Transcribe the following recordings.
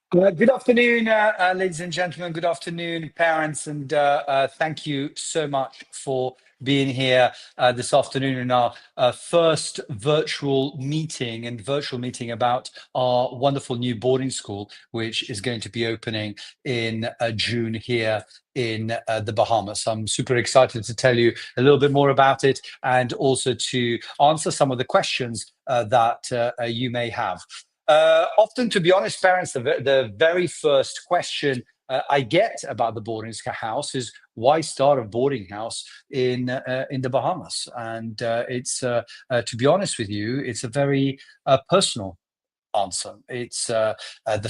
Good afternoon, ladies and gentlemen. Good afternoon, parents, and thank you so much for being here this afternoon in our first virtual meeting about our wonderful new boarding school, which is going to be opening in June here in the Bahamas. I'm super excited to tell you a little bit more about it and also to answer some of the questions that you may have. Often, to be honest, parents, the very first question I get about the boarding house is why start a boarding house in the Bahamas? And to be honest with you, it's a very personal answer. It's the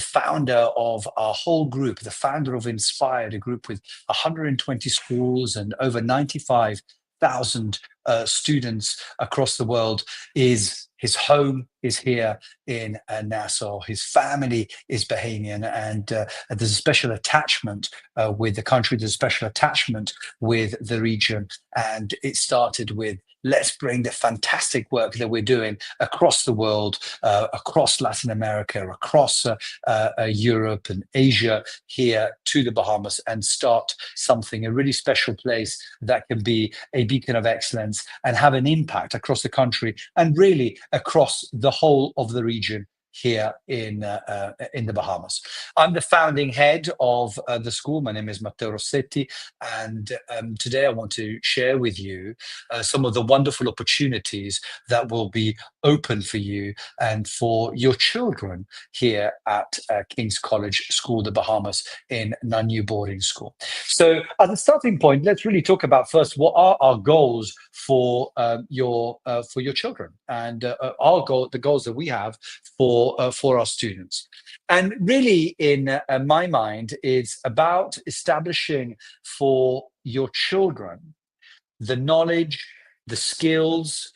founder of our whole group, the founder of Inspired, a group with 120 schools and over 95,000 students across the world. Is his home is here in Nassau. His family is Bahamian, and there's a special attachment with the country. There's a special attachment with the region, and it started with let's bring the fantastic work that we're doing across the world, across Latin America, across Europe and Asia here to the Bahamas and start something, a really special place that can be a beacon of excellence and have an impact across the country and really across the whole of the region here in the Bahamas. I'm the founding head of the school. My name is Matteo Rossetti, and today I want to share with you some of the wonderful opportunities that will be open for you and for your children here at King's College School, the Bahamas, in our new boarding school. So, as a starting point, let's really talk about first what are our goals for your children and the goals that we have for our students. And really, in my mind, it's about establishing for your children the knowledge, the skills,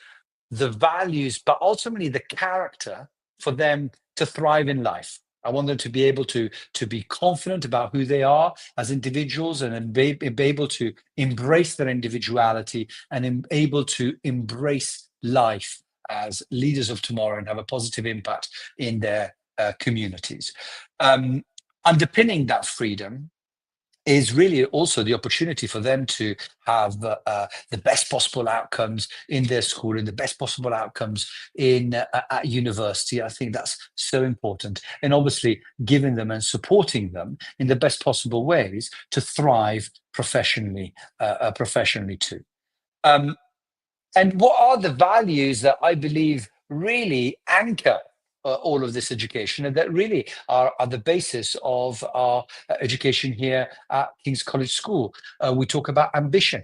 the values, but ultimately the character for them to thrive in life. I want them to be able to be confident about who they are as individuals and be able to embrace their individuality and able to embrace life as leaders of tomorrow and have a positive impact in their communities. Um, Underpinning that freedom is really also the opportunity for them to have the best possible outcomes in their school and the best possible outcomes in at university. I think that's so important, and obviously giving them and supporting them in the best possible ways to thrive professionally too. Um, and what are the values that I believe really anchor all of this education and that really are the basis of our education here at King's College School? We talk about ambition.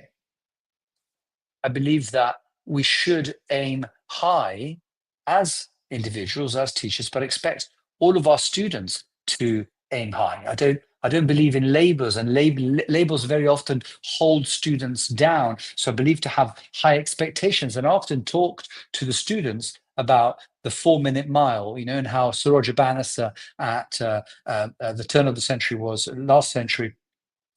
I believe that we should aim high as individuals, as teachers, but expect all of our students to aim high. I don't believe in labels, and labels very often hold students down. So I believe to have high expectations, and I often talked to the students about the 4 minute mile, and how Saroja Bannister at the turn of the century was last century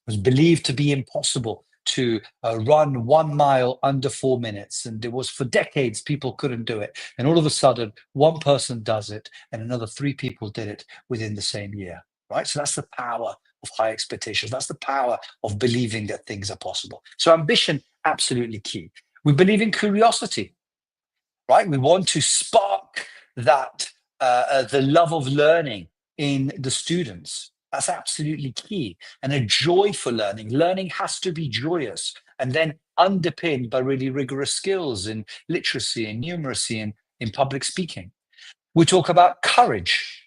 was believed to be impossible to run 1 mile under 4 minutes. And it was for decades, people couldn't do it. And all of a sudden, one person does it, and another three people did it within the same year. Right. So that's the power of high expectations. That's the power of believing that things are possible. So ambition, absolutely key. We believe in curiosity, right? We want to spark the love of learning in the students. That's absolutely key. And a joy for learning. Learning has to be joyous and then underpinned by really rigorous skills in literacy and numeracy and in public speaking. We talk about courage,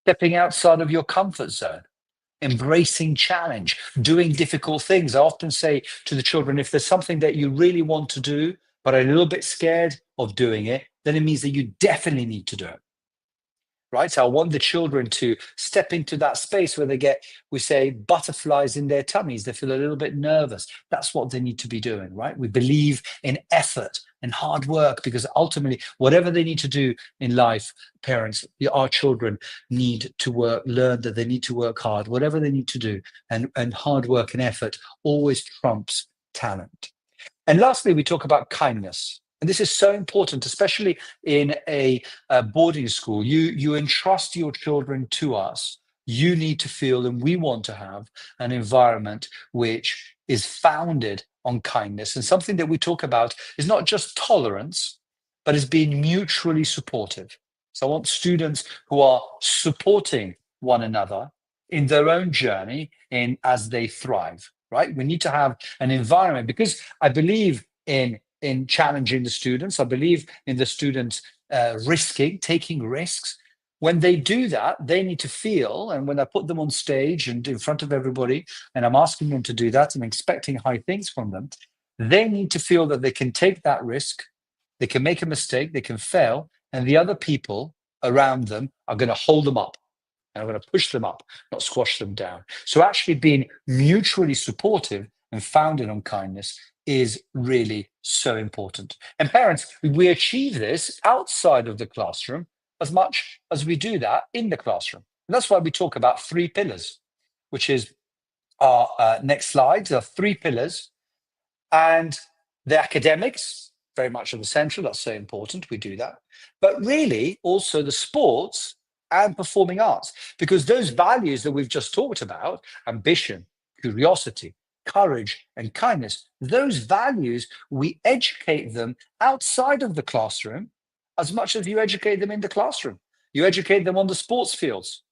stepping outside of your comfort zone, embracing challenge, doing difficult things. I often say to the children, if there's something that you really want to do, but are a little bit scared of doing it, then it means that you definitely need to do it. Right. So I want the children to step into that space where they get, we say, butterflies in their tummies. They feel a little bit nervous. That's what they need to be doing. Right. We believe in effort and hard work because ultimately, whatever they need to do in life, parents, our children need to work, learn that they need to work hard, whatever they need to do. And hard work and effort always trumps talent. And lastly, we talk about kindness. And this is so important, especially in a boarding school. You entrust your children to us. You need to feel, and we want to have an environment which is founded on kindness. And something that we talk about is not just tolerance, but is being mutually supportive. So I want students who are supporting one another in their own journey in as they thrive. Right? We need to have an environment because I believe in challenging the students. I believe in the students risking, taking risks. When they do that, they need to feel, and when I put them on stage and in front of everybody, and I'm asking them to do that and expecting high things from them, they need to feel that they can take that risk, they can make a mistake, they can fail, and the other people around them are going to hold them up and I'm going to push them up, not squash them down. So actually being mutually supportive and founded on kindness is really so important. And parents, we achieve this outside of the classroom as much as we do that in the classroom. And that's why we talk about three pillars, which is our next slide. There are three pillars and the academics, very much of the central, that's so important, we do that. But really also the sports and performing arts, because those values that we've just talked about, ambition, curiosity, courage, and kindness, those values, we educate them outside of the classroom as much as you educate them in the classroom. You educate them on the sports fields,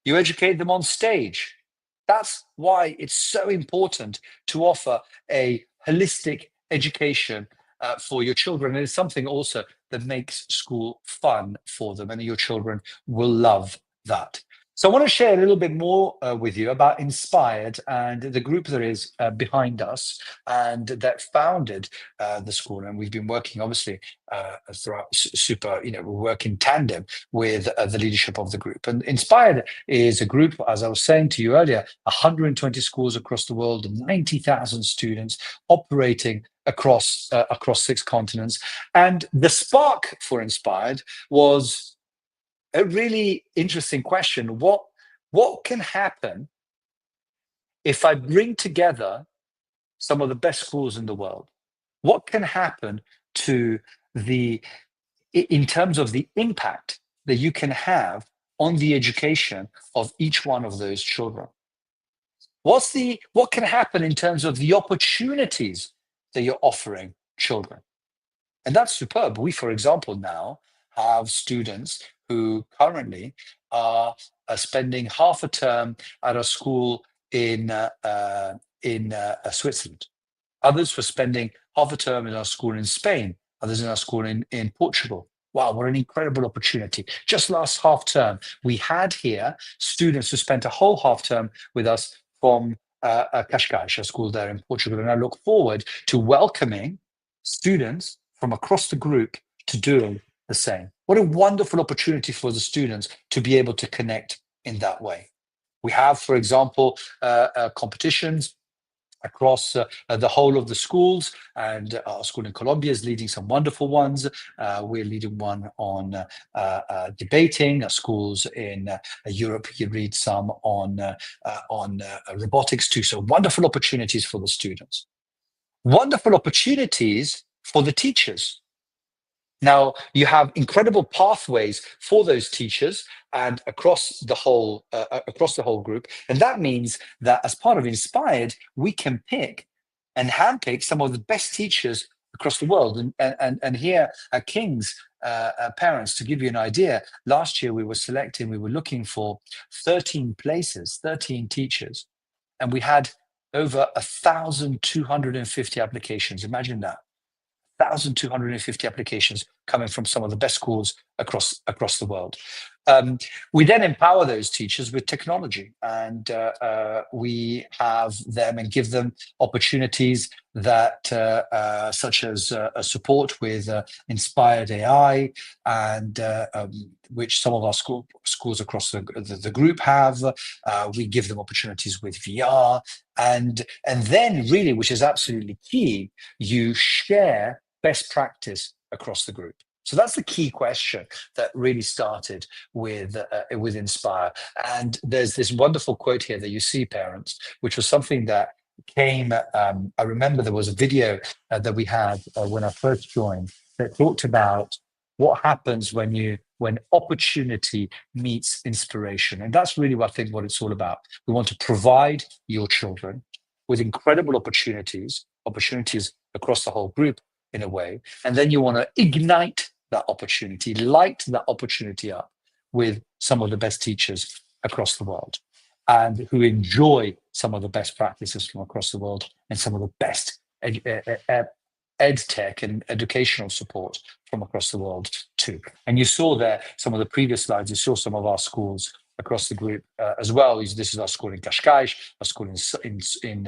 you educate them on stage. That's why it's so important to offer a holistic education for your children. And it's something also that makes school fun for them, and your children will love that. So I want to share a little bit more with you about Inspired and the group that is behind us and that founded the school. And we've been working, obviously, throughout super, we work in tandem with the leadership of the group. And Inspired is a group, as I was saying to you earlier, 120 schools across the world, 90,000 students operating across six continents. And the spark for Inspired was a really interesting question. What can happen if I bring together some of the best schools in the world? What can happen to the in terms of the impact that you can have on the education of each one of those children? What can happen in terms of the opportunities that you're offering children? And that's superb. We, for example, now have students who currently are spending half a term at a school in Switzerland. Others were spending half a term in our school in Spain, others in our school in Portugal. Wow, what an incredible opportunity. Just last half term, we had here students who spent a whole half term with us from Cascais, a school there in Portugal. And I look forward to welcoming students from across the group to doing the same. What a wonderful opportunity for the students to be able to connect in that way. We have, for example, competitions across the whole of the schools, and our school in Colombia is leading some wonderful ones. We're leading one on debating. Schools in Europe, you read some on robotics too. So wonderful opportunities for the students. Wonderful opportunities for the teachers. Now, you have incredible pathways for those teachers and across the whole group. And that means that as part of Inspired, we can pick and handpick some of the best teachers across the world. And here at King's parents, to give you an idea, last year we were looking for 13 places, 13 teachers, and we had over 1,250 applications. Imagine that. 1,250 applications coming from some of the best schools across the world. We then empower those teachers with technology, and we have them and give them opportunities that, such as support with Inspired AI, and which some of our schools across the group have. We give them opportunities with VR, and then really, which is absolutely key, you share best practice across the group. So that's the key question that really started with Inspire. And there's this wonderful quote here that you see, parents, which was something that came. I remember there was a video that we had when I first joined, that talked about what happens when opportunity meets inspiration. And that's really what I think what it's all about. We want to provide your children with incredible opportunities across the whole group in a way. And then you want to ignite that opportunity, light that opportunity up with some of the best teachers across the world and who enjoy some of the best practices from across the world and some of the best ed tech and educational support from across the world too. And you saw there some of the previous slides, you saw some of our schools across the group as well. This is our school in Cascais, our school in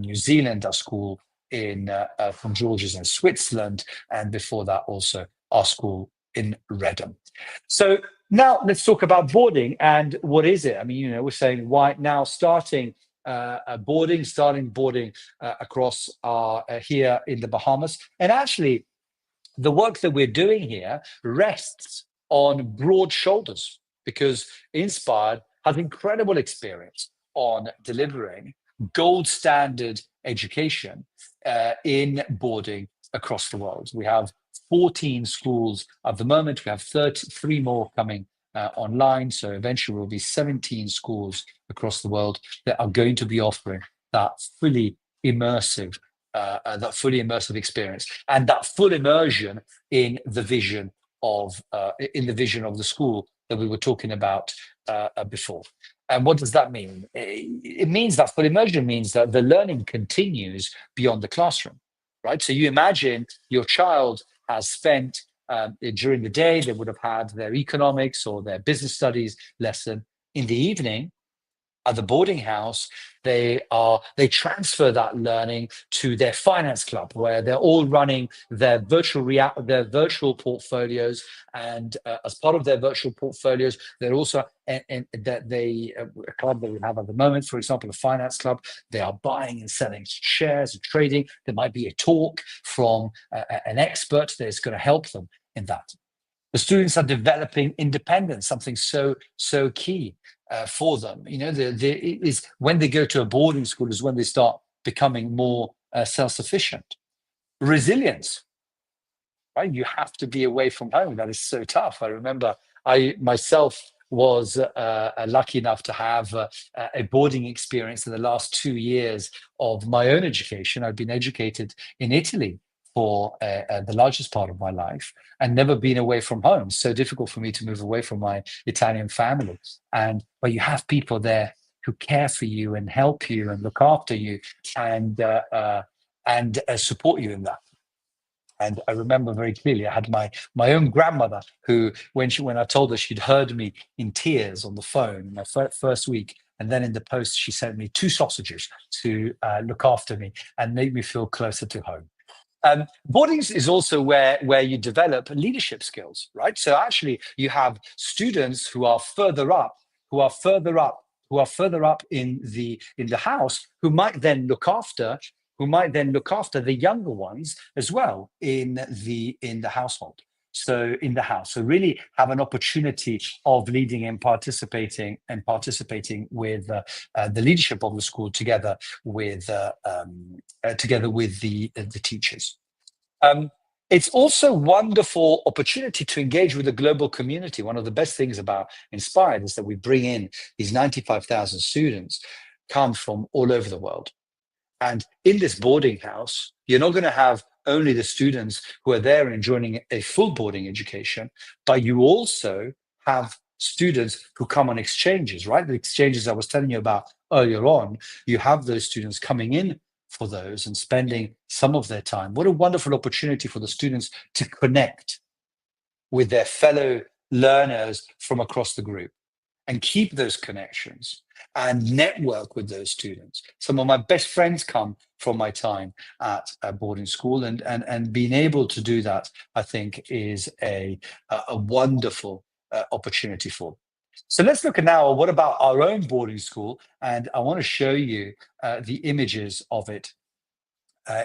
New Zealand, our school in from George's in Switzerland, and before that also our school in Redham. So now let's talk about boarding and what is it? I mean, we're saying why now starting starting boarding across here in the Bahamas. And actually, the work that we're doing here rests on broad shoulders because Inspired has incredible experience on delivering gold standard education in boarding across the world. We have 14 schools at the moment. We have 33 more coming online. So eventually will be 17 schools across the world that are going to be offering that fully immersive experience and that full immersion in the vision of the school that we were talking about before. And what does that mean? It means that full immersion means that the learning continues beyond the classroom, right? So you imagine your child has spent during the day, they would have had their economics or their business studies lesson. In the evening, at the boarding house, they transfer that learning to their finance club, where they're all running their virtual portfolios, and as part of their virtual portfolios, they're also a club that we have at the moment, for example, a finance club. They are buying and selling shares and trading. There might be a talk from an expert that is going to help them in that. The students are developing independence, something so key for them. Is when they go to a boarding school is when they start becoming more self-sufficient. Resilience, right? You have to be away from home. That is so tough. I remember I myself was lucky enough to have a boarding experience in the last 2 years of my own education. I've been educated in Italy for the largest part of my life and never been away from home. So difficult for me to move away from my Italian family. But you have people there who care for you and help you and look after you and support you in that. And I remember very clearly, I had my own grandmother who, when I told her she'd heard me in tears on the phone in my first week, and then in the post, she sent me 2 sausages to look after me and make me feel closer to home. Boarding is also where you develop leadership skills, right? So actually, you have students who are further up, in the house, who might then look after the younger ones as well in the household. So in the house, so really have an opportunity of leading and participating with the leadership of the school together with the teachers. It's also a wonderful opportunity to engage with the global community. One of the best things about Inspired is that we bring in these 95,000 students, come from all over the world. And in this boarding house, you're not going to have only the students who are there enjoying a full boarding education, but you also have students who come on exchanges, right? The exchanges I was telling you about earlier on, you have those students coming in for those and spending some of their time. What a wonderful opportunity for the students to connect with their fellow learners from across the group and keep those connections and network with those students. Some of my best friends come from my time at a boarding school, and being able to do that, I think, is a wonderful opportunity for them. So let's look at now, what about our own boarding school? And I want to show you the images of it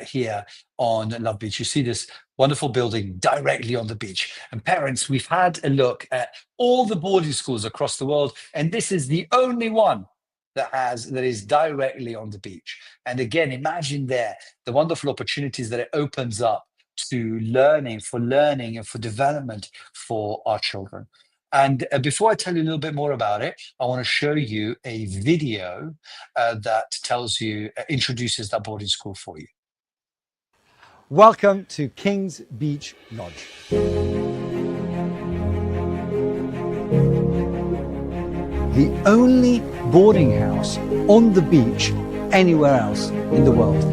here on Love Beach. You see this wonderful building directly on the beach. And parents, we've had a look at all the boarding schools across the world, and this is the only one that is directly on the beach. And again, imagine there the wonderful opportunities that it opens up to learning and for development for our children. And before I tell you a little bit more about it, I want to show you a video that tells you, introduces that boarding school for you. Welcome to Kings Beach Lodge. The only boarding house on the beach anywhere else in the world.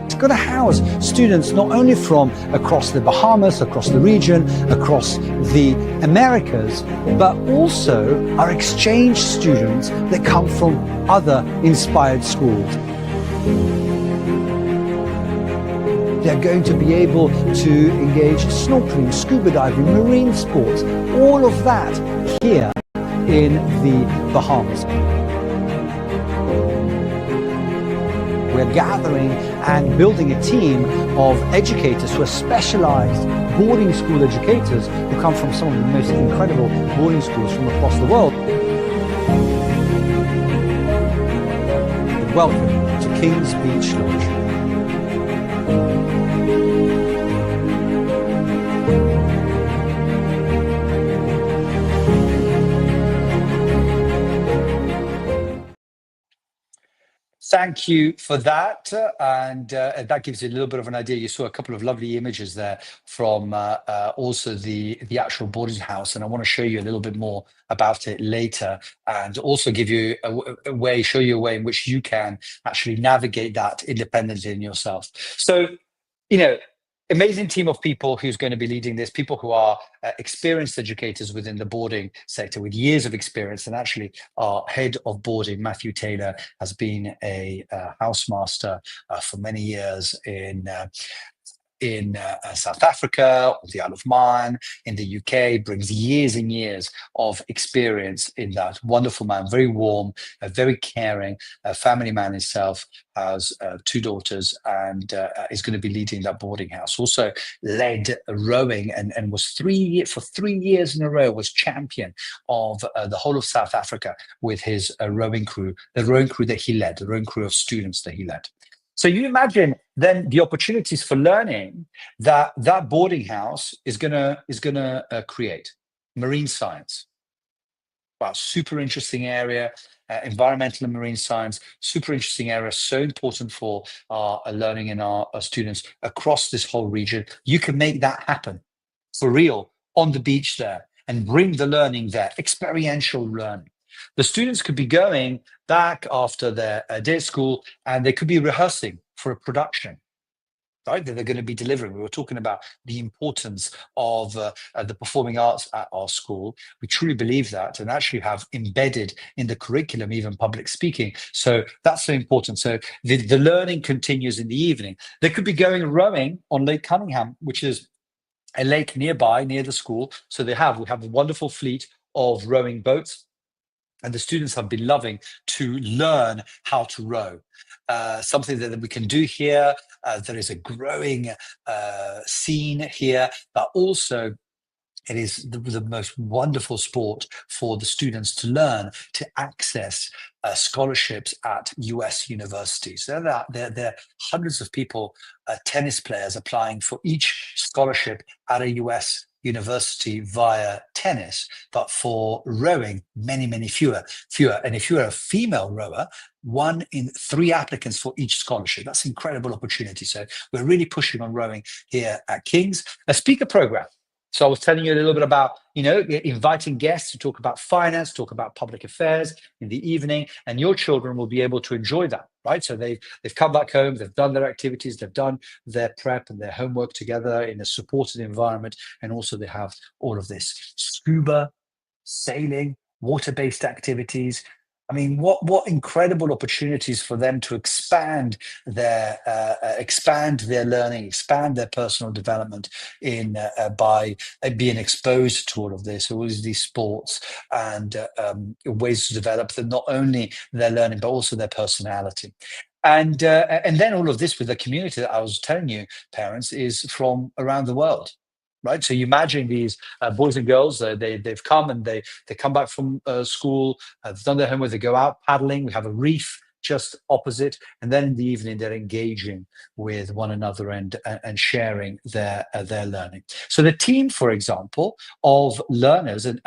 It's going to house students not only from across the Bahamas, across the region, across the Americas, but also our exchange students that come from other inspired schools. They're going to be able to engage snorkeling, scuba diving, marine sports, all of that here in the Bahamas. We're gathering and building a team of educators who are specialized boarding school educators who come from some of the most incredible boarding schools from across the world. Welcome to Kings Beach Lodge. Thank you for that. And that gives you a little bit of an idea. You saw a couple of lovely images there from also the actual boarding house. And I want to show you a little bit more about it later and also give you a way, show you a way in which you can actually navigate that independently in yourself. So, amazing team of people who's going to be leading this, people who are experienced educators within the boarding sector with years of experience. And actually our head of boarding, Matthew Taylor, has been a housemaster for many years in South Africa, on the Isle of Man, in the UK, brings years and years of experience in that. Wonderful man, very warm, very caring, a family man himself, has two daughters, and is going to be leading that boarding house. Also led rowing and was for 3 years in a row, was champion of the whole of South Africa with his rowing crew, the rowing crew that he led, the rowing crew of students that he led. So you imagine then the opportunities for learning that that boarding house is gonna create. Marine science, wow, super interesting area. Environmental and marine science, super interesting area, so important for our learning and our students across this whole region. You can make that happen for real on the beach there and bring the learning there, experiential learning. The students could be going back after their day at school and they could be rehearsing for a production, right, that they're going to be delivering. We were talking about the importance of the performing arts at our school. We truly believe that and actually have embedded in the curriculum even public speaking. So that's so important. So the learning continues in the evening. They could be going rowing on Lake Cunningham, which is a lake nearby, near the school. So we have a wonderful fleet of rowing boats. And the students have been loving to learn how to row. Something that we can do here. There is a growing scene here, but also it is the most wonderful sport for the students to learn to access scholarships at US universities. There are hundreds of people, tennis players, applying for each scholarship at a US university via tennis, but for rowing, many fewer. And if you're a female rower, 1 in 3 applicants for each scholarship. That's an incredible opportunity. So we're really pushing on rowing here at King's. A speaker program. So I was telling you a little bit about, inviting guests to talk about finance, talk about public affairs in the evening, and your children will be able to enjoy that, right? So they've come back home, they've done their activities, they've done their prep and their homework together in a supported environment, and also they have all of this scuba, sailing, water-based activities. I mean, what incredible opportunities for them to expand their learning, expand their personal development in by being exposed to all of this, all of these sports, and ways to develop them, not only their learning but also their personality. And then all of this with the community that I was telling you, parents, is from around the world. Right, so you imagine these boys and girls. They've come and they come back from school. They've done their homework. They go out paddling. We have a reef just opposite. And then in the evening, they're engaging with one another and sharing their learning. So the team, for example, of learners and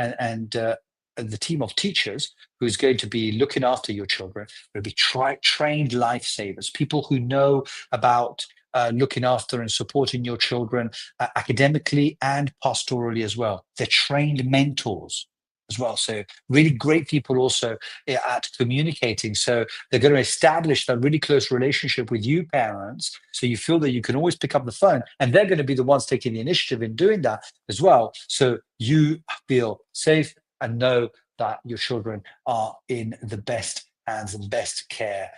the team of teachers who's going to be looking after your children will be trained lifesavers, people who know about looking after and supporting your children academically and pastorally as well. They're trained mentors as well. So really great people also at communicating. So they're going to establish that really close relationship with you parents. So you feel that you can always pick up the phone, and they're going to be the ones taking the initiative in doing that as well. So you feel safe and know that your children are in the best hands and best care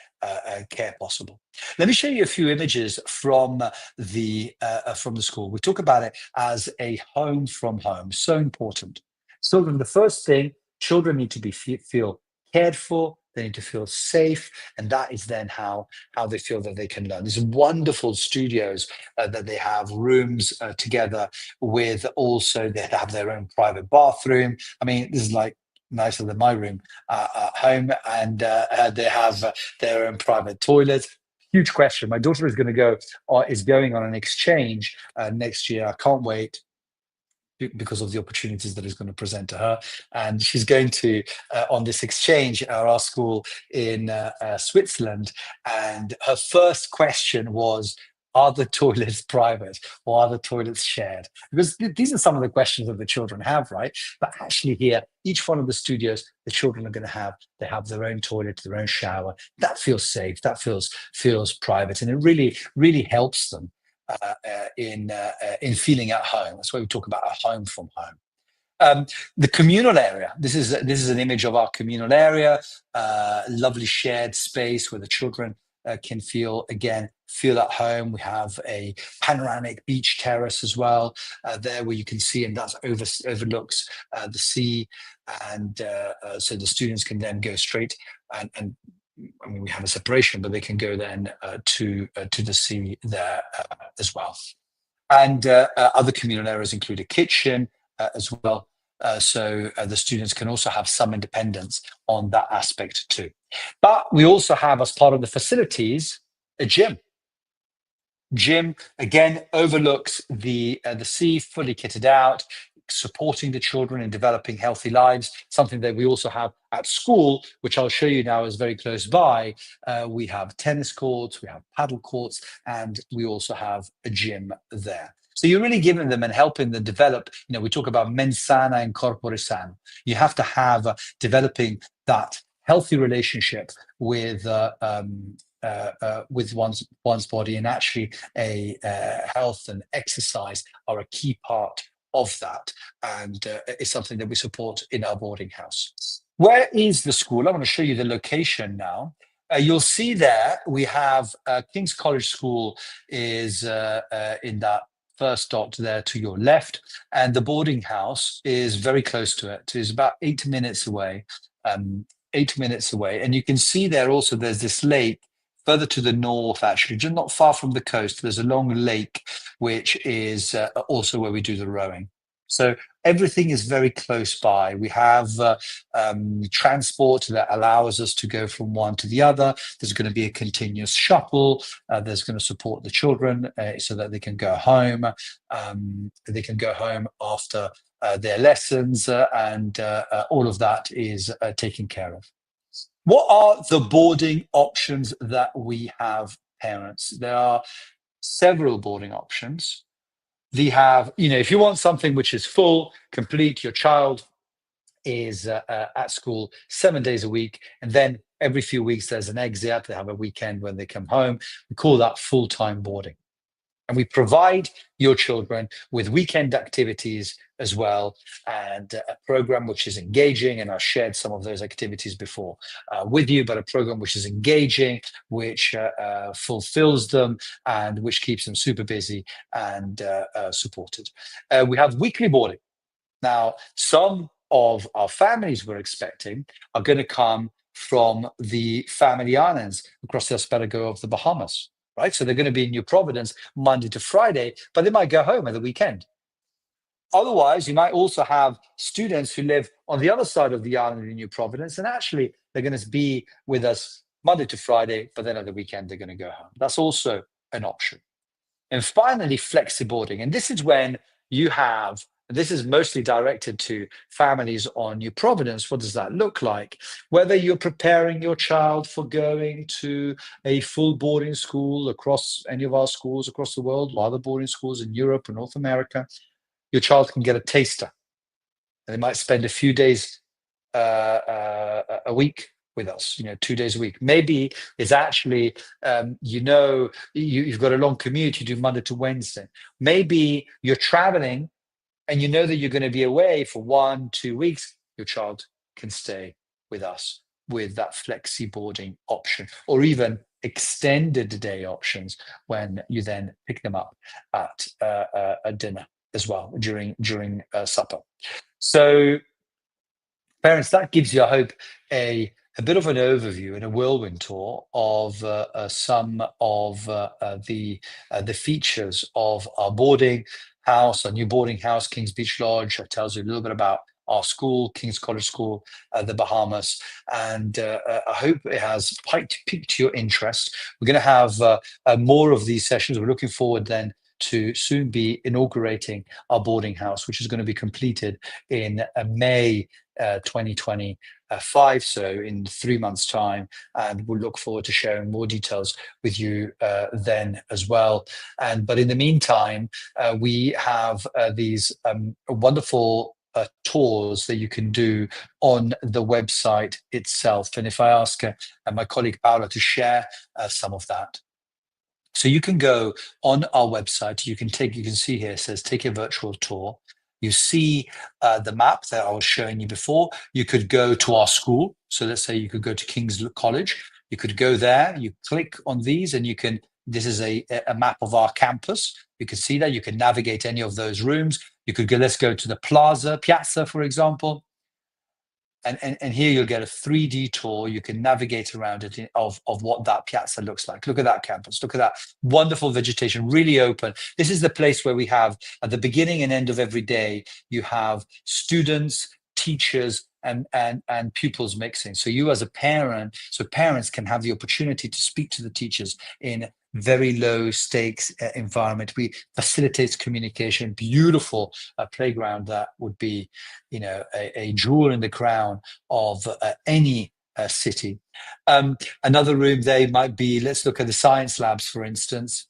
possible. Let me show you a few images from the school. We talk about it as a home from home. So important. Children, the first thing, children need to feel cared for. They need to feel safe, and that is then how they feel that they can learn. These wonderful studios that they have, rooms together with also they have their own private bathroom. I mean, this is like nicer than my room at home, and they have their own private toilet. Huge question. My daughter is going to go, or is going on an exchange next year. I can't wait because of the opportunities that is going to present to her. And she's going to, on this exchange at our school in Switzerland. And her first question was, are the toilets private or are the toilets shared? Because these are some of the questions that the children have, right? But actually here, each one of the studios, the children are going to they have their own toilet, their own shower. That feels safe, that feels private. And it really, really helps them in feeling at home. That's why we talk about a home from home. The communal area. This is an image of our communal area. Lovely shared space where the children can feel at home. We have a panoramic beach terrace as well there where you can see, and that overlooks the sea, and so the students can then go straight and I mean, we have a separation, but they can go then to the sea there as well. And other communal areas include a kitchen as well. So the students can also have some independence on that aspect too. But we also have, as part of the facilities, a gym. Gym again overlooks the sea, fully kitted out, supporting the children in developing healthy lives. Something that we also have at school, which I'll show you now is very close by. We have tennis courts, we have paddle courts, and we also have a gym there. So you're really giving them and helping them develop. You know, we talk about mens sana and corpore sano. You have to have developing that healthy relationship with one's body, and actually a health and exercise are a key part of that, and it's something that we support in our boarding house. Where is the school? I want to show you the location now. You'll see there we have King's College School is in that first dot there to your left, and the boarding house is very close to it. It's about 8 minutes away. 8 minutes away, and you can see there also there's this lake further to the north, actually, just not far from the coast. There's a long lake, which is also where we do the rowing. So everything is very close by. We have transport that allows us to go from one to the other. There's going to be a continuous shuttle. There's going to support the children so that they can go home. They can go home after their lessons, and all of that is taken care of. What are the boarding options that we have, parents? There are several boarding options. They have, if you want something which is full, complete, your child is at school 7 days a week, and then every few weeks there's an exit. They have a weekend when they come home. We call that full-time boarding. And we provide your children with weekend activities as well, and a program which is engaging. And I've shared some of those activities before with you, but a program which is engaging, which fulfills them, and which keeps them super busy and supported. We have weekly boarding. Now, some of our families we're expecting are going to come from the family islands across the archipelago of the Bahamas. Right, so they're going to be in New Providence Monday to Friday, but they might go home at the weekend. Otherwise, you might also have students who live on the other side of the island in New Providence, and actually they're going to be with us Monday to Friday, but then at the weekend they're going to go home. That's also an option. And finally, flexi-boarding. And this is when you have, this is mostly directed to families on New Providence. What does that look like? Whether you're preparing your child for going to a full boarding school across any of our schools across the world, or other boarding schools in Europe or North America, your child can get a taster. And they might spend a few days a week with us, 2 days a week. Maybe it's actually, you've got a long commute, you do Monday to Wednesday. Maybe you're traveling and you know that you're going to be away for 1-2 weeks. Your child can stay with us with that flexi boarding option, or even extended day options when you then pick them up at a dinner as well during supper. So parents, that gives you, I hope, a bit of an overview and a whirlwind tour of some of the features of our boarding house, our new boarding house, King's Beach Lodge. It tells you a little bit about our school, King's College School, the Bahamas, and I hope it has piqued your interest. We're going to have more of these sessions. We're looking forward then to soon be inaugurating our boarding house, which is going to be completed in May 2025, so in 3 months' time, and we'll look forward to sharing more details with you then as well. But in the meantime, we have these wonderful tours that you can do on the website itself. And if I ask my colleague Paola to share some of that. So you can go on our website, you can see here, it says take a virtual tour. You see the map that I was showing you before. You could go to our school. So let's say you could go to King's College. You could go there, you click on these and this is a map of our campus. You can see that, you can navigate any of those rooms. You could go, let's go to the piazza, for example. And here you'll get a 3D tour. You can navigate around it of what that piazza looks like. Look at that campus. Look at that wonderful vegetation, really open. This is the place where we have, at the beginning and end of every day, you have students, teachers, and pupils mixing. So you as a parent, so parents can have the opportunity to speak to the teachers in very low stakes environment. We facilitates communication, beautiful playground that would be, a jewel in the crown of any city. Another room there might be, let's look at the science labs, for instance.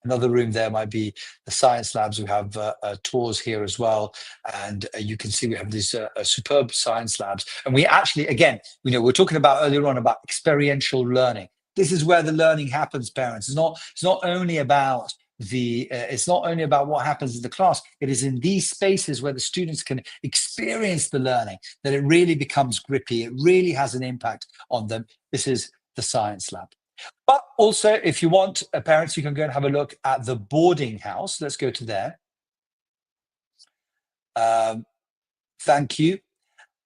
Another room there might be the science labs. We have tours here as well. And you can see we have these superb science labs. And we actually, again, we're talking about earlier on about experiential learning. This is where the learning happens, parents. It's not only about what happens in the class. It is in these spaces where the students can experience the learning that it really becomes grippy. It really has an impact on them. This is the science lab. But also, if you want, parents, you can go and have a look at the boarding house. Let's go to there. Thank you.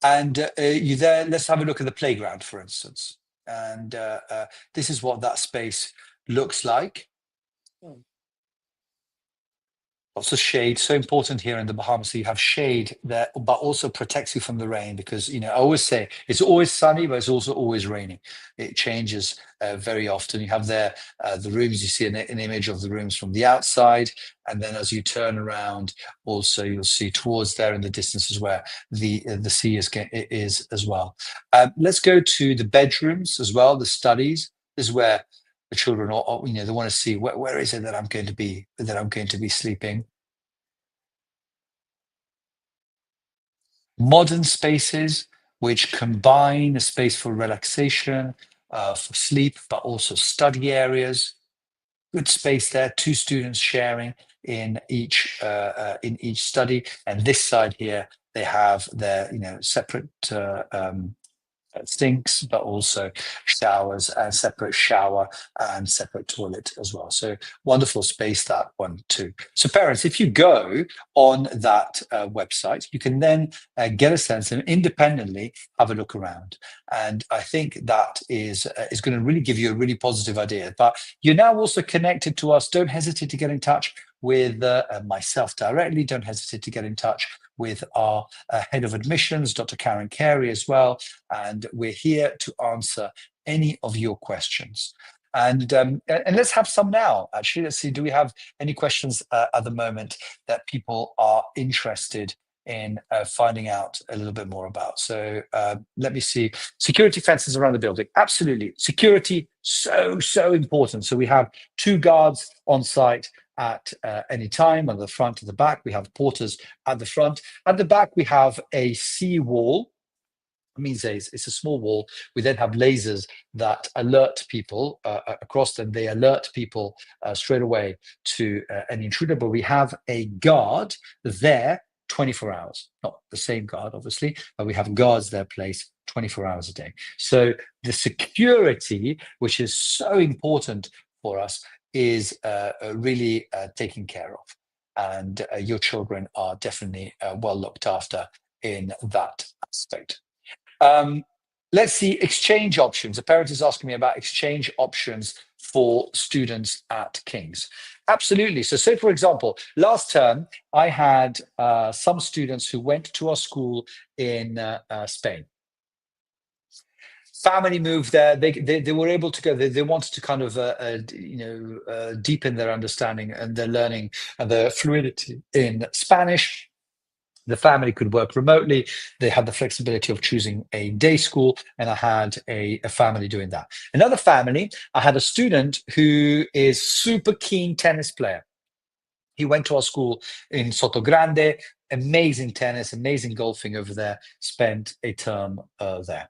And you there, let's have a look at the playground, for instance. And this is what that space looks like. Lots of shade, so important here in the Bahamas. So you have shade that, but also protects you from the rain, because I always say it's always sunny, but it's also always raining. It changes very often. You have there the rooms. You see an image of the rooms from the outside, and then as you turn around, also you'll see towards there in the distance is where the sea is as well. Let's go to the bedrooms as well, the studies. This is where the children, they want to see where is it that I'm going to be sleeping. Modern spaces which combine a space for relaxation, for sleep, but also study areas. Good space there. 2 students sharing in each study, and this side here they have their separate sinks, but also showers, and separate shower and separate toilet as well. So wonderful space, that one too. So parents, if you go on that website, you can then get a sense and independently have a look around. And I think that is going to really give you a really positive idea. But you're now also connected to us. Don't hesitate to get in touch with myself directly. Don't hesitate to get in touch with our head of admissions, Dr. Karen Carey, as well. And we're here to answer any of your questions. And let's have some now. Actually, let's see. Do we have any questions at the moment that people are interested in finding out a little bit more about? So let me see. Security fences around the building. Absolutely. Security, so important. So we have 2 guards on site at any time, on the front and the back. We have porters at the front. At the back, we have a sea wall. It means it's a small wall. We then have lasers that alert people across them. They alert people straight away to an intruder, but we have a guard there 24 hours. Not the same guard, obviously, but we have guards there placed 24 hours a day. So the security, which is so important for us, is really taken care of. And your children are definitely well looked after in that aspect. Let's see, exchange options. A parent is asking me about exchange options for students at King's. Absolutely. So say, for example, last term, I had some students who went to our school in Spain. Family moved there. They were able to go. They wanted to kind of deepen their understanding and their learning and their fluidity in Spanish. The family could work remotely. They had the flexibility of choosing a day school, and I had a family doing that. Another family, I had a student who is super keen tennis player. He went to our school in Sotogrande, amazing tennis, amazing golfing over there, spent a term there.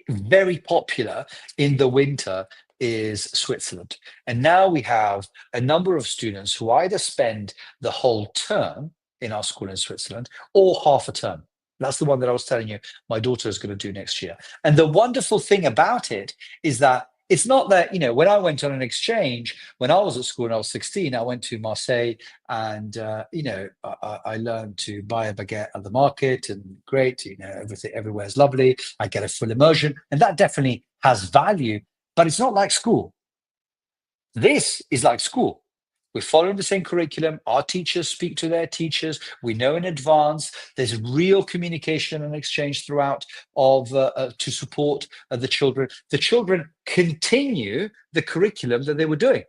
Very popular in the winter is Switzerland. And now we have a number of students who either spend the whole term in our school in Switzerland or half a term. That's the one that I was telling you my daughter is going to do next year. And the wonderful thing about it is that it's not that, when I went on an exchange, when I was at school and I was 16, I went to Marseille and, I learned to buy a baguette at the market and great, everything, everywhere's lovely. I get a full immersion and that definitely has value, but it's not like school. This is like school. We're following the same curriculum. Our teachers speak to their teachers. We know in advance. There's real communication and exchange throughout to support the children. The children continue the curriculum that they were doing,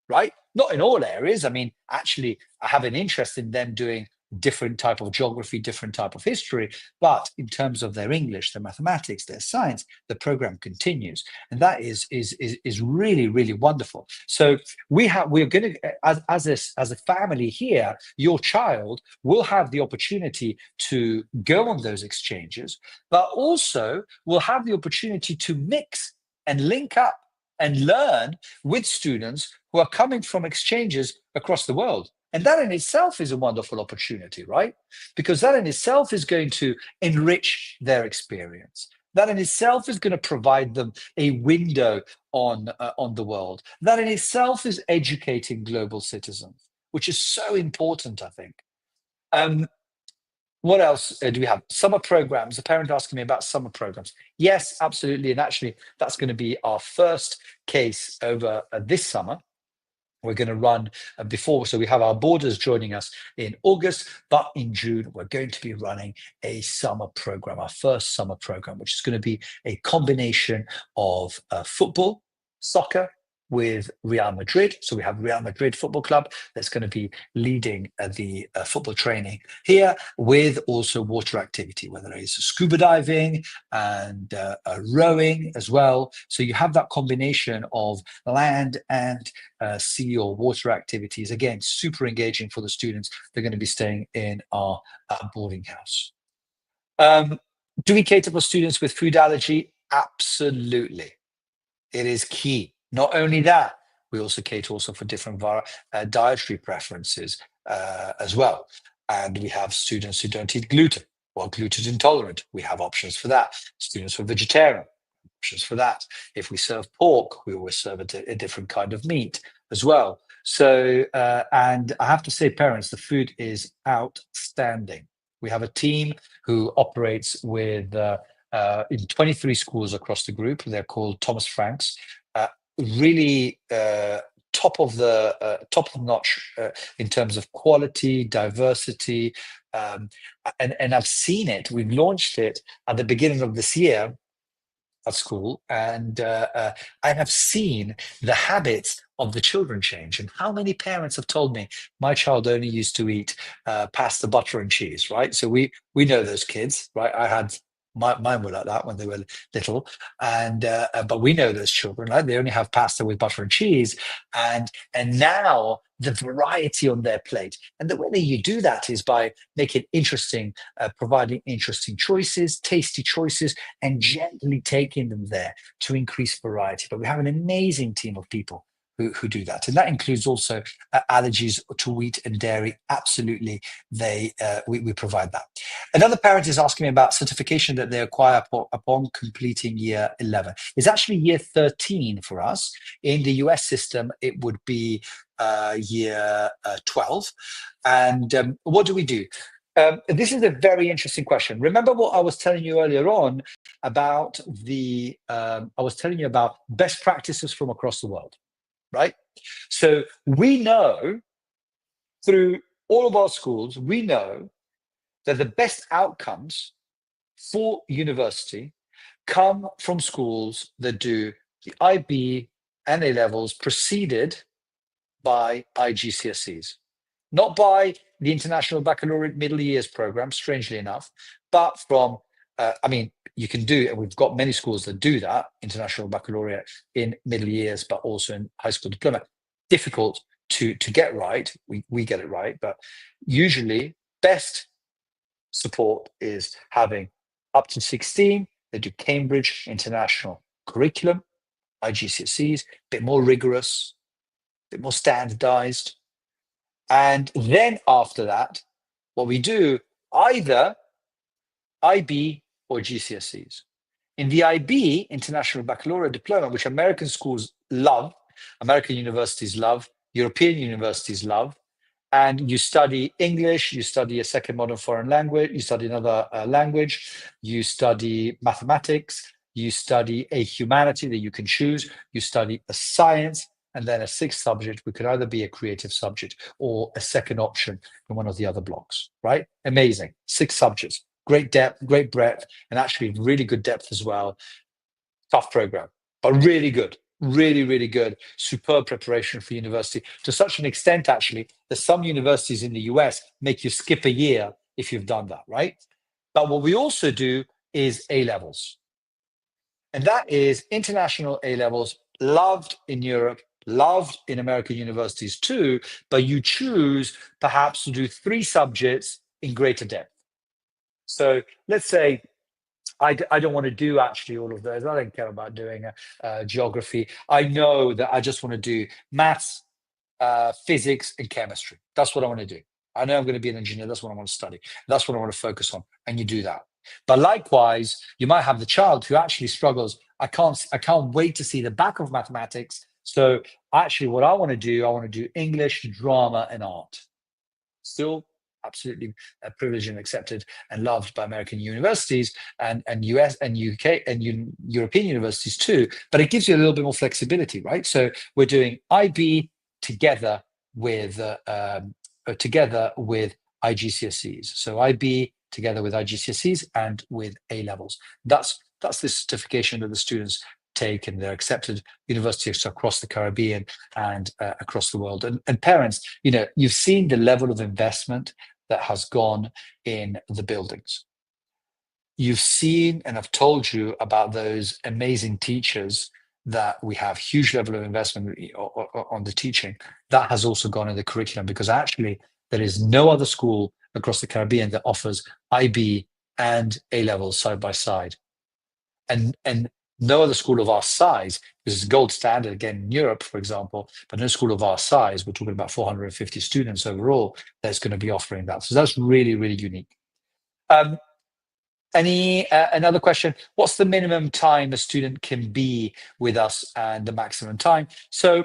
right? Not in all areas. I mean, actually, I have an interest in them doing different type of geography, different type of history, but in terms of their English, their mathematics, their science, the program continues, and that is really, really wonderful. So we're going to, as a family here, your child will have the opportunity to go on those exchanges, but also will have the opportunity to mix and link up and learn with students who are coming from exchanges across the world. And that in itself is a wonderful opportunity, right? Because that in itself is going to enrich their experience. That in itself is going to provide them a window on the world. That in itself is educating global citizens, which is so important, I think. What else do we have? Summer programs. A parent asking me about summer programs. Yes, absolutely. And actually, that's going to be our first case over this summer. We're going to run before, so we have our boarders joining us in August, but in June, we're going to be running a summer program, our first summer program, which is going to be a combination of football, soccer, with Real Madrid. So we have Real Madrid Football Club that's going to be leading the football training here, with also water activity, whether it's scuba diving and rowing as well. So you have that combination of land and sea or water activities. Again, super engaging for the students. They're going to be staying in our boarding house. Do we cater for students with food allergy? Absolutely. It is key. Not only that, we also cater also for different dietary preferences as well. And we have students who don't eat gluten or gluten intolerant. We have options for that. Students who are vegetarian, options for that. If we serve pork, we always serve a different kind of meat as well. So, and I have to say, parents, the food is outstanding. We have a team who operates with in 23 schools across the group. They're called Thomas Franks. Really top of notch in terms of quality, diversity, and I've seen it. We've launched it at the beginning of this year, at school, and I have seen the habits of the children change. And how many parents have told me my child only used to eat pasta, butter, and cheese, right? So we know those kids, right? I had mine were like that when they were little, and but we know those children, right? They only have pasta with butter and cheese, and now the variety on their plate. And the way that you do that is by making interesting, providing interesting choices, tasty choices, and gently taking them there to increase variety. But we have an amazing team of people who do that, and that includes also allergies to wheat and dairy. Absolutely, we provide that. Another parent is asking me about certification that they acquire upon completing year 11. It's actually year 13 for us. In the US system, it would be year 12. And what do we do? This is a very interesting question. Remember what I was telling you earlier on about I was telling you about best practices from across the world, right? So we know through all of our schools, we know that the best outcomes for university come from schools that do the IB and A levels preceded by IGCSEs, not by the International Baccalaureate Middle Years program, strangely enough, but from, I mean, you can do, and we've got many schools that do that, International Baccalaureate in middle years, but also in high school diploma. Difficult to get right. We get it right, but usually best support is having up to 16. They do Cambridge International curriculum, IGCSEs, a bit more rigorous, a bit more standardized. And then after that, what we do, either IB or GCSEs. In the IB, International Baccalaureate Diploma, which American schools love, American universities love, European universities love, and you study English, you study a second modern foreign language, you study another language, you study mathematics, you study a humanity that you can choose, you study a science, and then a sixth subject, which could either be a creative subject or a second option in one of the other blocks, right? Amazing. 6 subjects, great depth, great breadth, and actually really good depth as well. Tough program, but really good. Really, really good. Superb preparation for university to such an extent, actually, that some universities in the US make you skip a year if you've done that, right? But what we also do is A levels. And that is international A levels, loved in Europe, loved in American universities too. But you choose perhaps to do 3 subjects in greater depth. So let's say I don't want to do actually all of those. I don't care about doing geography. I know that I just want to do maths, physics, and chemistry. That's what I want to do. I know I'm going to be an engineer. That's what I want to study. That's what I want to focus on. And you do that. But likewise, you might have the child who actually struggles. I can't wait to see the back of mathematics. So actually, what I want to do, I want to do English, drama, and art. Still absolutely privileged and accepted and loved by American universities and US and UK and European universities too. But it gives you a little bit more flexibility, right? So we're doing IB together with IGCSEs. So IB together with IGCSEs and with A levels. That's the certification that the students take, and they're accepted universities across the Caribbean and across the world. And parents, you've seen the level of investment that has gone in the buildings. You've seen, and I've told you about those amazing teachers that we have huge level of investment on the teaching. That has also gone in the curriculum, because actually there is no other school across the Caribbean that offers IB and A levels side by side. And no other school of our size, this is gold standard again in Europe, for example, but no school of our size, we're talking about 450 students overall, that's going to be offering that. So that's really, really unique. Another question, what's the minimum time a student can be with us and the maximum time? So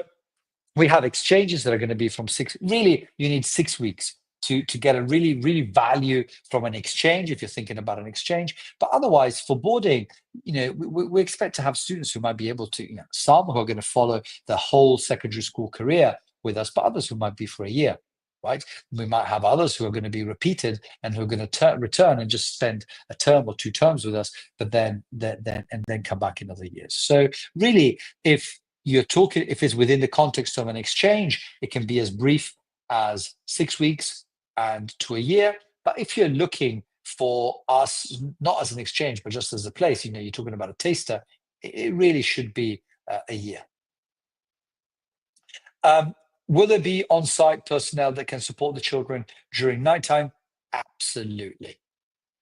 we have exchanges that are going to be from 6, really, you need 6 weeks to get a really, really value from an exchange if you're thinking about an exchange. But otherwise, for boarding, we expect to have students who might be able to, some who are going to follow the whole secondary school career with us, but others who might be for a year. right? We might have others who are going to be repeated and who are going to return and just spend a term or 2 terms with us, but then come back in other years. So really, if you're talking, if it's within the context of an exchange, it can be as brief as 6 weeks and to a year. But if you're looking for us, not as an exchange, but just as a place, you're talking about a taster, it really should be a year. Will there be on-site personnel that can support the children during nighttime? Absolutely.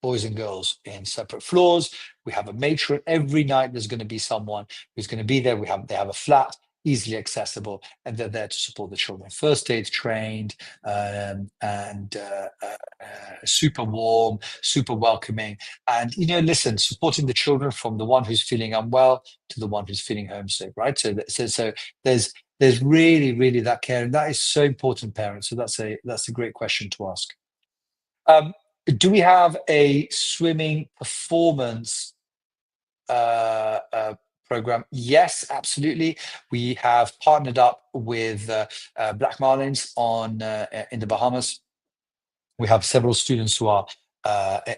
Boys and girls in separate floors. We have a matron every night. There's going to be someone who's going to be there. They have a flat, easily accessible, and they're there to support the children. First aid trained, and super warm, super welcoming. And listen, supporting the children from the one who's feeling unwell to the one who's feeling homesick, right? So there's really, really that care, and that is so important, parents. So that's a great question to ask. Do we have a swimming performance program? Yes, absolutely. We have partnered up with Black Marlins in the Bahamas. We have several students who are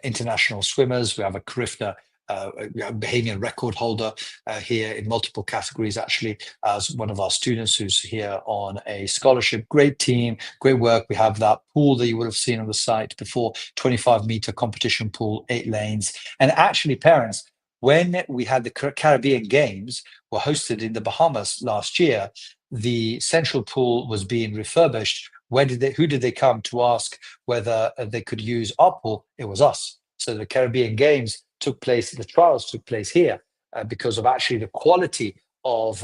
international swimmers. We have a Carifna Bahamian record holder here in multiple categories, actually, as one of our students who's here on a scholarship. Great team, great work. We have that pool that you would have seen on the site before, 25-meter competition pool, 8 lanes. And actually, parents, when we had the Caribbean Games were hosted in the Bahamas last year, the central pool was being refurbished. Who did they come to ask whether they could use our pool? It was us. So the Caribbean Games took place, the trials took place here because of actually the quality of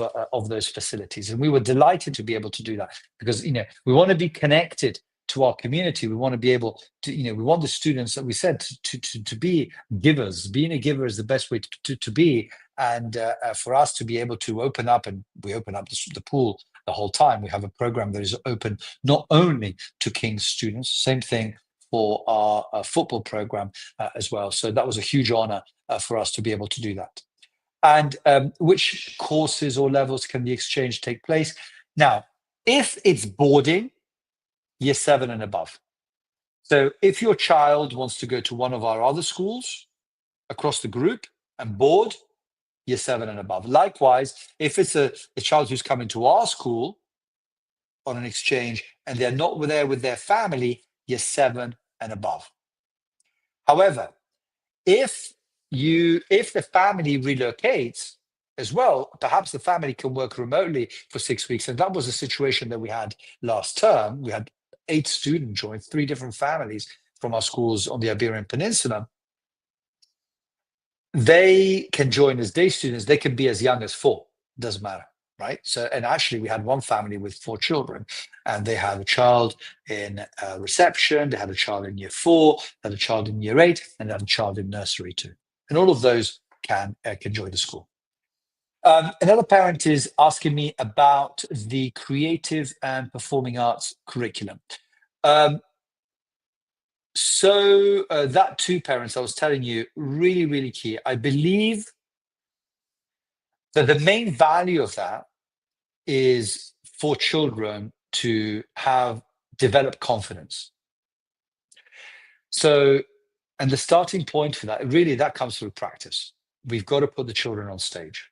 those facilities. And we were delighted to be able to do that because, we want to be connected to our community. We want to be able to, we want the students, that we said, to be givers. Being a giver is the best way to be. And for us to be able to open up, and we open up the pool the whole time. We have a program that is open not only to King's students, same thing for our football program as well. So that was a huge honor for us to be able to do that. And which courses or levels can the exchange take place? Now, if it's boarding, year 7 and above. So if your child wants to go to one of our other schools across the group and board, year 7 and above. Likewise, if it's a child who's coming to our school on an exchange and they're not there with their family, year 7 and above. However, if the family relocates as well, perhaps the family can work remotely for 6 weeks. And that was a situation that we had last term. We had 8 students join 3 different families from our schools on the Iberian Peninsula. They can join as day students. They can be as young as 4. Doesn't matter, right? So, and actually, we had one family with 4 children, and they had a child in reception. They had a child in year 4, they had a child in year 8, and they had a child in nursery too. And all of those can join the school. Another parent is asking me about the creative and performing arts curriculum. So that too, parents, I was telling you, really, really key. I believe that the main value of that is for children to have developed confidence. So, and the starting point for that, really, that comes through practice. We've got to put the children on stage.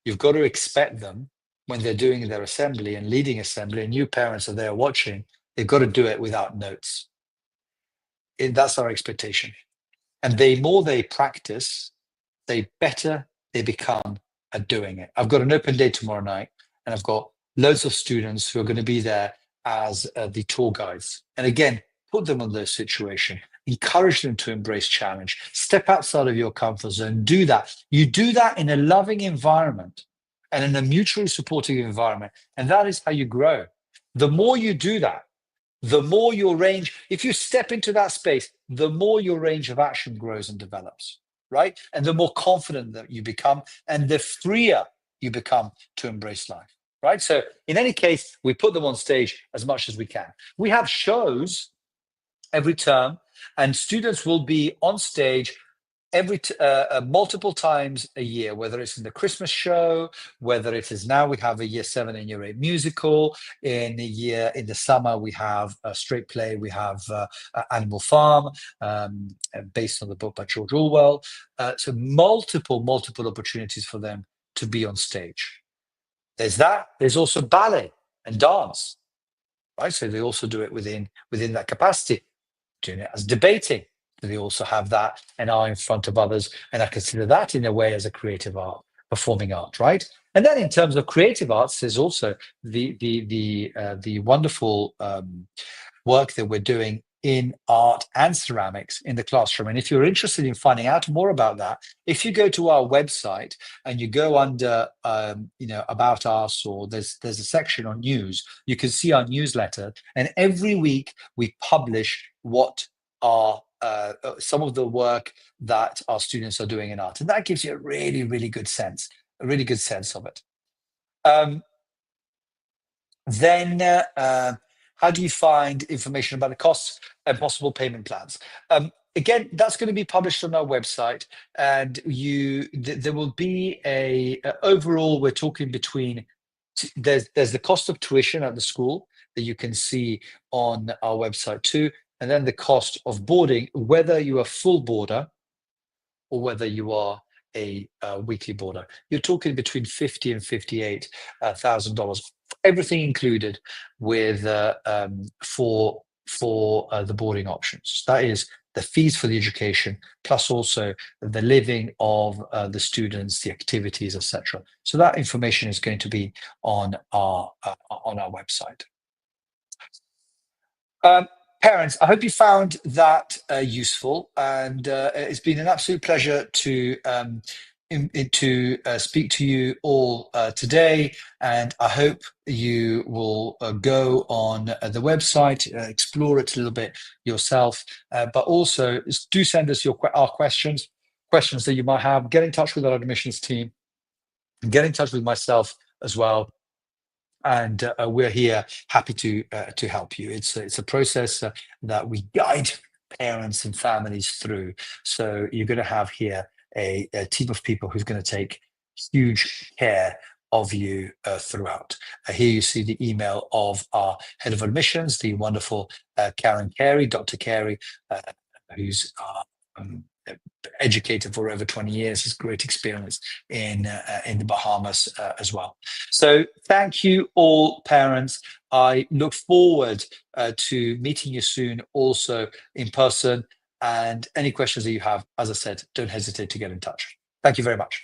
You've got to expect them when they're doing their assembly and leading assembly, and you parents are there watching, they've got to do it without notes. That's our expectation. And the more they practice, the better they become at doing it. I've got an open day tomorrow night, and I've got loads of students who are going to be there as the tour guides. And again, put them in those situations. Encourage them to embrace challenge. Step outside of your comfort zone. Do that. You do that in a loving environment and in a mutually supportive environment. And that is how you grow. The more you do that, the more your range, if you step into that space, the more your range of action grows and develops, right? And the more confident that you become, and the freer you become to embrace life, right? So in any case, we put them on stage as much as we can. We have shows every term, and students will be on stage multiple times a year, whether it's in the Christmas show, whether it is now we have a year 7 and year 8 musical. In the summer we have a straight play. We have Animal Farm, based on the book by George Orwell. So multiple opportunities for them to be on stage. There's that. There's also ballet and dance, right? So they also do it within that capacity, doing it as debating. So they also have that and are in front of others, and I consider that in a way as a creative art, performing art, right? And then in terms of creative arts, there's also the wonderful work that we're doing in art and ceramics in the classroom. And if you're interested in finding out more about that, if you go to our website and you go under, about us, or there's a section on news, you can see our newsletter. And every week we publish what are some of the work that our students are doing in art, and that gives you a really good sense, of it. Then how do you find information about the costs and possible payment plans? Again, that's going to be published on our website, and there will be overall, we're talking between, there's the cost of tuition at the school that you can see on our website too, and then the cost of boarding, whether you are full boarder or whether you are a weekly boarder. You're talking between $50,000 and $58,000, everything included, with for the boarding options. That is the fees for the education, plus also the living of the students, the activities, etc. So that information is going to be on our website. Parents, I hope you found that useful, and it's been an absolute pleasure to speak to you all today. And I hope you will go on the website, explore it a little bit yourself, but also do send us our questions that you might have. Get in touch with our admissions team, get in touch with myself as well. And we're here, happy to help you. It's a process that we guide parents and families through. So you're going to have here a team of people who's going to take huge care of you throughout. Here you see the email of our head of admissions, the wonderful Karen Carey, Dr. Carey, who's educated for over 20 years, has great experience in the Bahamas as well. So thank you all, parents. I look forward to meeting you soon, also in person. And any questions that you have, as I said, don't hesitate to get in touch. Thank you very much.